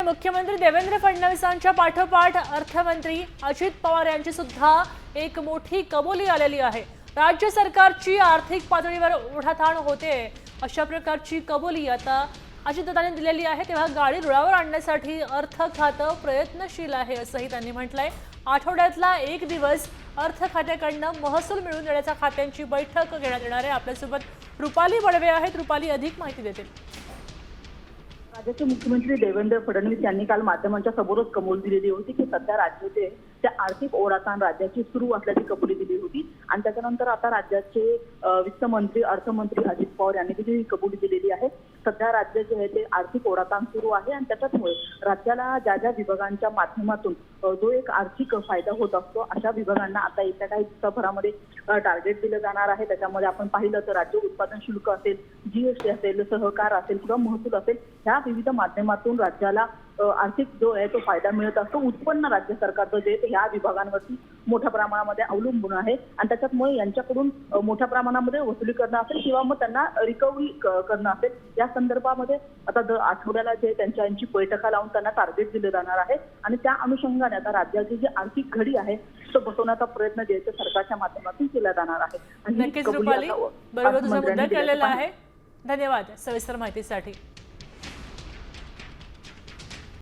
मुख्यमंत्री देवेंद्र फडणवीसांच्या पाठोपाठ अर्थमंत्री अजित पवार यांची सुद्धा एक मोठी कबुली आलेली आहे। राज्य सरकारची आर्थिक पातळीवर ओढाताण होते अशा प्रकारची कबुली आता अजितदादांनी दिलेली आहे। तेव्हा गाडी रुळावर आणण्यासाठी अर्थ खातं प्रयत्नशील आहे असंही त्यांनी म्हटलंय। आठवड्यातला एक दिवस अर्थ खात्याकडनं महसूल मिळवून देण्याच्या खात्यांची बैठक घेण्यात येणार आहे। आपल्यासोबत रुपाली बडवे आहेत। रुपाली अधिक माहिती देतील। राज्याचे मुख्यमंत्री देवेंद्र फडणवीस यांनी काल माध्यमांच्या समोरच कबुली दिलेली होती की सध्या राज्याचे त्या आर्थिक ओढाताण राज्याची सुरू असल्याची कबुली दिली होती आणि त्याच्यानंतर आता राज्याचे वित्तमंत्री अर्थमंत्री अजित पवार यांनी देखील कबुली दिलेली आहे। सध्या राज्य जे आहे ते आर्थिक ओढाताण सुरू आहे आणि त्याच्यामुळे राज्याला ज्या ज्या विभागांच्या माध्यमातून जो एक आर्थिक फायदा होत असतो अशा विभागांना आता येत्या काही दिवसाभरामध्ये टार्गेट दिलं जाणार आहे। त्याच्यामध्ये आपण पाहिलं तर राज्य उत्पादन शुल्क असेल, जीएसटी असेल, सहकार असेल किंवा महसूल असेल, ह्या विविध माध्यमातून राज्याला आर्थिक जो आहे तो फायदा मिळत असतो। उत्पन्न राज्य सरकारचं जे ह्या विभागांवरती मोठ्या प्रमाणामध्ये अवलंबून आहे आणि त्याच्यामुळे यांच्याकडून मोठ्या प्रमाणामध्ये वसुली करणं असेल किंवा मग त्यांना रिकव्हरी करणं असेल, या संदर्भामध्ये आता दर आठवड्याला जे त्यांची बैठका लावून त्यांना टार्गेट दिले जाणार आहे आणि त्या अनुषंगाने आता राज्याची जी आर्थिक घडी आहे तो बसवण्याचा प्रयत्न द्यायचा सरकारच्या माध्यमातून केला जाणार आहे। नक्कीच रुपाली, बरोबर तुझा मुद्दा केलेला आहे। धन्यवाद सविस्तर माहितीसाठी।